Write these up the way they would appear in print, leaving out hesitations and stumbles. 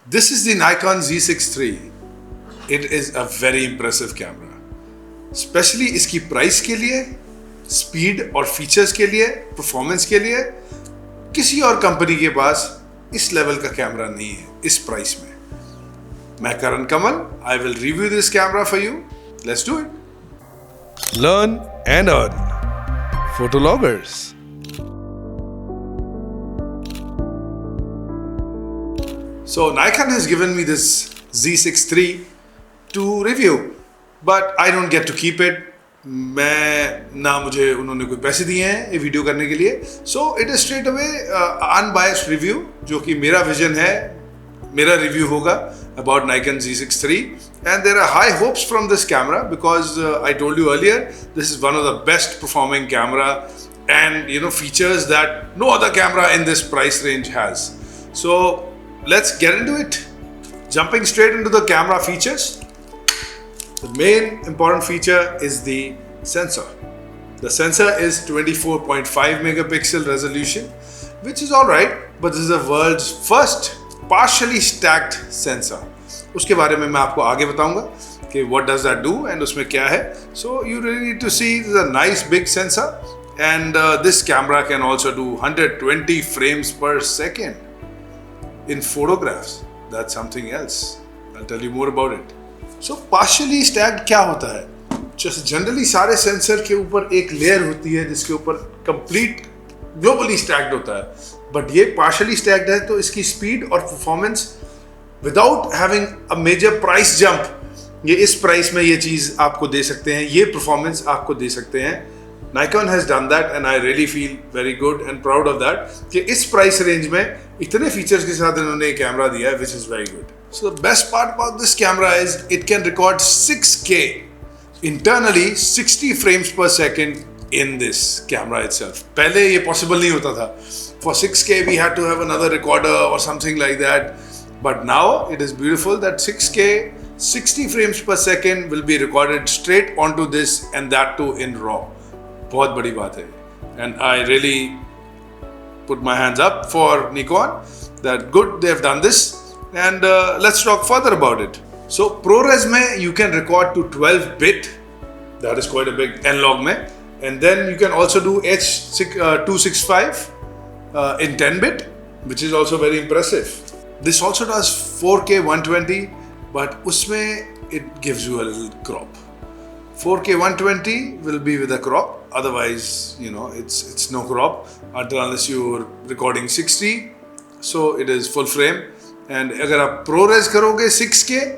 This is the Nikon Z6 III. It is a very impressive camera. Specially इसकी price के लिए, speed और features के लिए, परफॉर्मेंस के लिए किसी और कंपनी के पास इस लेवल का कैमरा नहीं है इस प्राइस में. मैं Karan Kamal. I will review this camera for you. Let's do it. Learn and earn. Photologgers. So Nikon has given me this Z6 III to review, but I don't get to keep it. मैं ना मुझे उन्होंने कोई पैसे दिए हैं ये video करने के लिए. So it is straight away unbiased review, जो कि मेरा विजन है, मेरा रिव्यू होगा about Nikon Z6 III, and there are high hopes from this camera because I told you earlier this is one of the best performing camera and features that no other camera in this price range has. So let's get into it. Jumping straight into the camera features. The main important feature is the sensor. The sensor is 24.5 megapixel resolution, which is alright, but this is the world's first partially stacked sensor. उसके बारे में मैं आपको आगे बताऊंगा कि what does that do and उसमें क्या है. So you really need to see this is a nice big sensor, and this camera can also do 120 frames per second in photographs. That's something else. I'll tell you more about it. So partially stacked क्या होता है? जैसे generally सारे sensor के ऊपर एक layer होती है जिसके ऊपर कंप्लीट ग्लोबली स्टैक्ड होता है, बट ये पार्शली स्टैक्ड है तो इसकी स्पीड और performance without having a major price jump, ये इस प्राइस में ये चीज़ आपको दे सकते हैं, ये परफॉर्मेंस आपको दे सकते हैं. Nikon has done that and I really feel very good and proud of that कि इस प्राइस रेंज में इतने फीचर्स के साथ इन्होंने एक कैमरा दिया है, which is very good. So the best part about this camera is it can record 6K internally 60 frames per second in this camera itself. पहले ये possible नहीं होता था. For 6K we had to have another recorder or something like that. But now it is beautiful that 6K 60 frames per second will be recorded straight onto this, and that too in RAW. बहुत बड़ी बात है. And I really put my hands up for Nikon that good they have done this. And let's talk further about it. So ProRes में you can record to 12-bit. That is quite a big N-Log में. And then you can also do H265 in 10-bit, which is also very impressive. This also does 4K 120, but उसमें it gives you a little crop. 4K 120 will be with a crop. Otherwise, it's no crop unless you're recording 60. So it is full frame. And अगर आप ProRes करोगे 6K,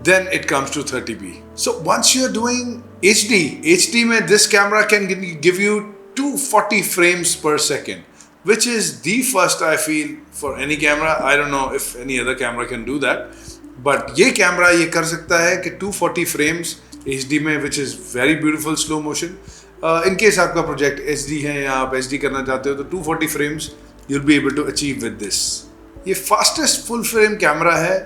then it comes to 30p. So once you're doing HD में this camera can give you 240 frames per second, which is the first I feel for any camera. I don't know if any other camera can do that, but ये camera ये कर सकता है कि 240 frames HD में, which is very beautiful slow motion. In case आपका project HD है या आप HD करना चाहते हो तो 240 frames you'll be able to achieve with this. ये फास्टेस्ट फुल फ्रेम कैमरा है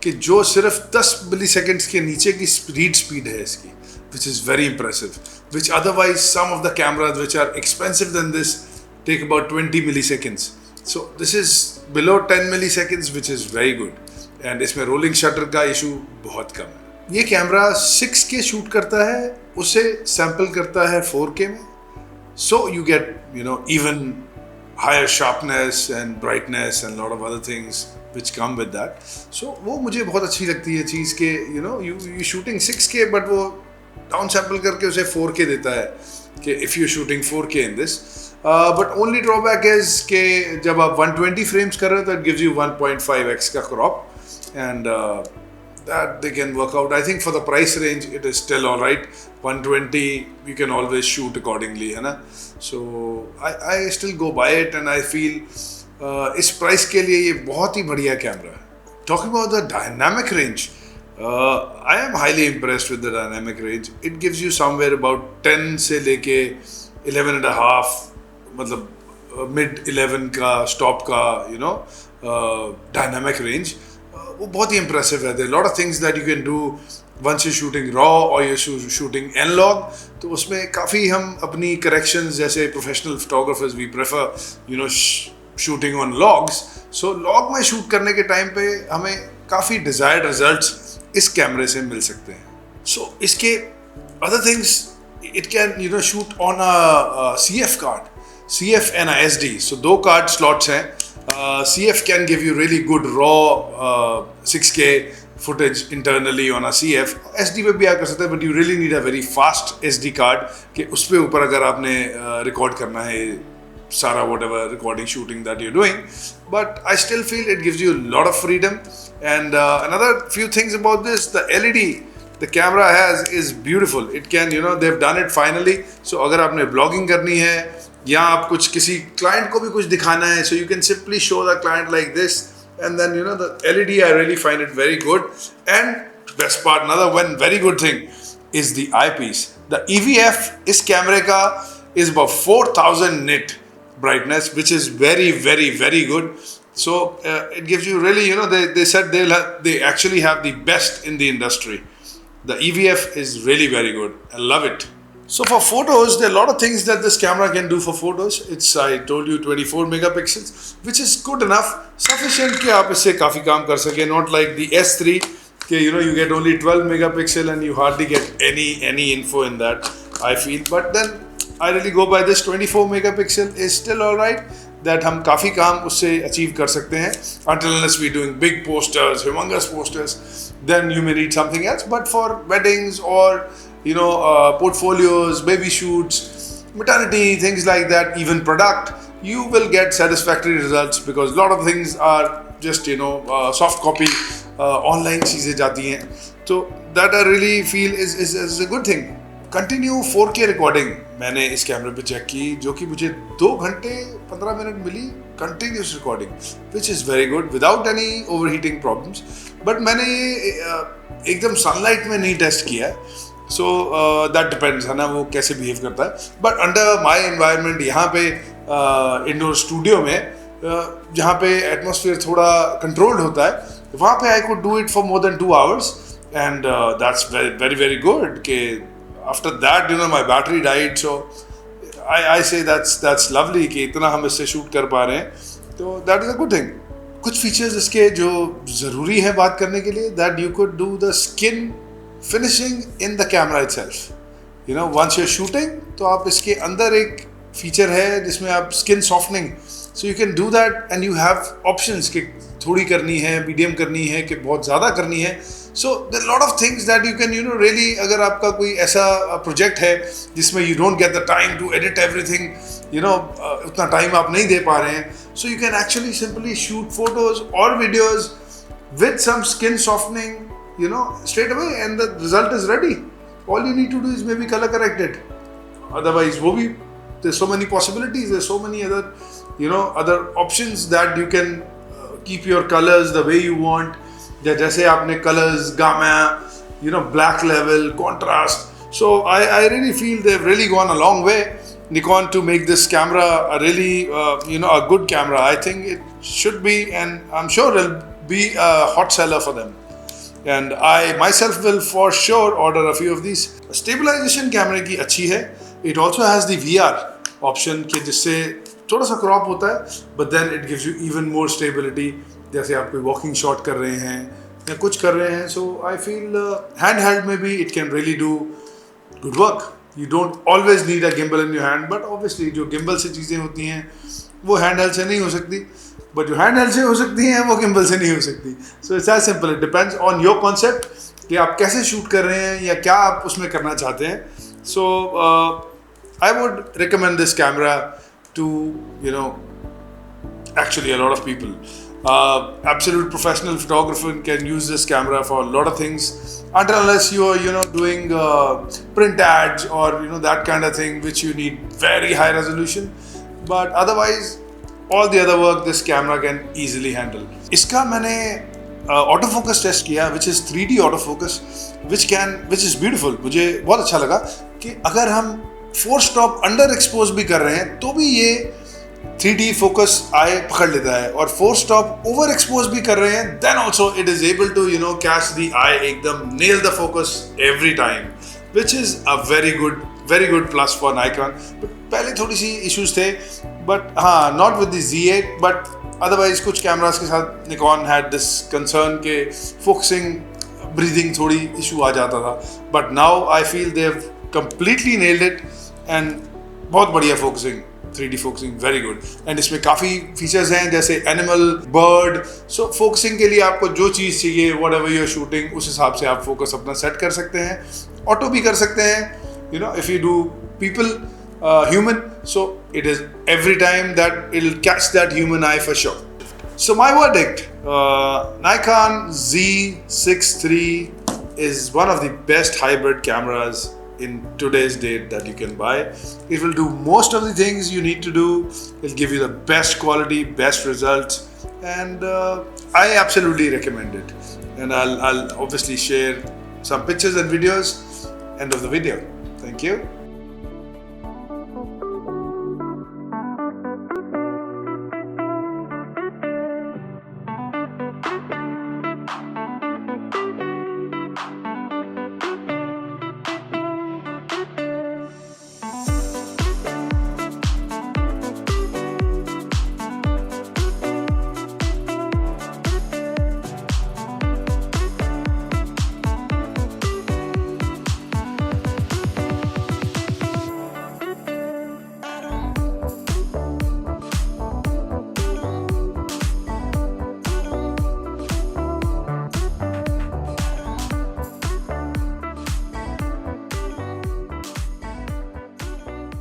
कि जो सिर्फ 10 मिलीसेकंड्स के नीचे की रीड स्पीड है इसकी, which is very impressive, which otherwise some of the cameras which are expensive than this take about 20 milliseconds. So this is below 10 milliseconds, which is very good. And इसमें rolling shutter का issue बहुत कम है. ये camera 6K shoot करता है, उसे sample करता है 4K में. So you get even higher sharpness and brightness and lot of other things which come with that. So वो मुझे बहुत अच्छी लगती है चीज़ के you shooting 6K but वो down sample करके उसे 4K देता है कि if you're shooting 4K in this. But only drawback is कि जब आप 120 frames कर रहे हो तो it gives you 1.5x का crop, and that they can work out. I think for the price range it is still alright. 120 you can always shoot accordingly, है ना. So I still go by it and I feel इस price के लिए ये बहुत ही बढ़िया camera है. Talking about the dynamic range, I am highly impressed with the dynamic range. It gives you somewhere about 10 से लेके 11.5, मतलब mid 11 का stop का dynamic range. वो बहुत ही impressive है. There are a lot of things that you can do once you're shooting raw or you're shooting N-Log. तो उसमें काफ़ी हम अपनी corrections, जैसे professional photographers we prefer shooting on logs, so log में शूट करने के टाइम पे हमें काफ़ी डिज़ायर्ड रिजल्ट्स इस कैमरे से मिल सकते हैं. सो इसके other things, it can shoot on a CF card, CF and a SD. So दो कार्ड स्लॉट्स हैं. CF can give you really good raw 6K footage internally on a CF. SD पे भी आप कर सकते हैं, but you really need a very fast SD card कि उस पे ऊपर अगर आपने रिकॉर्ड करना है सारा whatever recording shooting that you're doing. But I still feel it gives you a lot of freedom. And another few things about this, the LED the camera has is beautiful. It can, they've done it finally. So अगर आपने vlogging करनी है या आप कुछ किसी client को भी कुछ दिखाना है, so you can simply show the client like this, and then the LED, I really find it very good. And best part, another one very good thing is the eyepiece. The EVF इस कैमरे का is about 4000 nit brightness, which is very very very good. So it gives you really, they said they actually have the best in the industry. The EVF is really very good. I love it. So for photos, there are a lot of things that this camera can do for photos. It's, I told you, 24 megapixels, which is good enough, sufficient कि आप इससे काफ़ी काम कर सकें. Not like the S3, कि you get only 12 megapixel and you hardly get any info in that, I feel. But then I really go by this 24 megapixel is still alright. That हम काफ़ी काम उससे अचीव कर सकते हैं. Until unless we're doing big posters, humongous posters, then you may need something else. But for weddings or portfolios, baby shoots, maternity, things like that, even product, you will get satisfactory results because a lot of things are just soft copy, online चीज़ें जाती हैं. So that I really feel is a good thing. Continue 4K recording मैंने इस कैमरे पे check की, जो कि मुझे 2 घंटे 15 मिनट मिली continuous recording, which is very good without any overheating problems. But मैंने ये एकदम सनलाइट में नहीं टेस्ट किया है, सो दैट डिपेंड्स है ना वो कैसे बिहेव करता है. बट अंडर माई एनवायरनमेंट यहाँ पे इंडोर स्टूडियो में जहाँ पे एटमॉस्फेयर थोड़ा कंट्रोल्ड होता है, वहाँ पे I could do it for more than 2 hours and that's very very good. के after that my battery died, so I say that's lovely कि इतना हम इससे शूट कर पा रहे हैं, तो that is a good thing. कुछ फीचर्स इसके जो ज़रूरी है बात करने के लिए, that you could do the skin finishing in the camera itself. Once you're shooting, तो आप इसके अंदर एक फीचर है जिसमें आप skin softening, so you can do that and you have options कि थोड़ी करनी है, मीडियम करनी है, कि बहुत ज़्यादा करनी है. So there are a lot of things that you can really, अगर आपका कोई ऐसा प्रोजेक्ट है जिसमें you don't get the time to edit everything, उतना टाइम आप नहीं दे पा रहे हैं, so you can actually simply shoot photos or videos with some skin softening, straight away, and the result is ready. All you need to do is maybe color correct it. Otherwise, there's so many possibilities, there's so many other, other options that you can keep your colors the way you want. जैसे आपने colours, gamma, black level, contrast. So I really feel they have really gone a long way, Nikon, to make this camera a really a good camera. I think it should be, and I'm sure it'll be a hot seller for them. And I myself will for sure order a few of these. Stabilization कैमरे की अच्छी है. It also has the VR option कि जिससे थोड़ा सा crop होता है, but then it gives you even more stability. जैसे आप कोई वॉकिंग शॉट कर रहे हैं या कुछ कर रहे हैं, so I feel hand held में भी it can really do good work. You don't always need a gimbal in your hand, but obviously जो गिम्बल से चीज़ें होती हैं वो हैंड हेल्ड से नहीं हो सकती, बट जो हैंड हेल्ड से हो सकती हैं वो गिम्बल से नहीं हो सकती. So it's as simple, it depends on your concept कि आप कैसे शूट कर रहे हैं या क्या आप उसमें करना चाहते हैं. So I would recommend this camera to actually a lot of people. Absolute professional photographer can use this camera for a lot of things, until unless you are doing print ads or that kind of thing which you need very high resolution, but otherwise all the other work this camera can easily handle. इसका मैंने autofocus test किया, which is 3D autofocus, which is beautiful. मुझे बहुत अच्छा लगा कि अगर हम 4 stop under expose भी कर रहे हैं तो भी ये 3D फोकस आई पकड़ लेता है, और 4 स्टॉप ओवर एक्सपोज भी कर रहे हैं, then also it is able to catch the eye, एकदम nail the focus every time, which is a very good plus for Nikon. पहले थोड़ी सी इश्यूज थे, बट हाँ, not with the Z8, but otherwise कुछ कैमरास के साथ Nikon had this concern के फोकसिंग, ब्रीदिंग थोड़ी इशू आ जाता था, but now I feel they have completely nailed it and बहुत बढ़िया focusing, 3D focusing very good. And इसमें काफ़ी फीचर्स हैं जैसे एनिमल, बर्ड, सो फोकसिंग के लिए आपको जो चीज़ चाहिए, वट एवर यूर शूटिंग, उस हिसाब से आप फोकस अपना सेट कर सकते हैं। ऑटो भी कर सकते हैं, you know, if you do people human, so it is every time that it will catch that human I for sure. So my verdict, Nikon Z6 III is one of the best hybrid cameras in today's date that you can buy. It will do most of the things you need to do. It'll give you the best quality, best results, and I absolutely recommend it. And I'll obviously share some pictures and videos. End of the video. Thank you.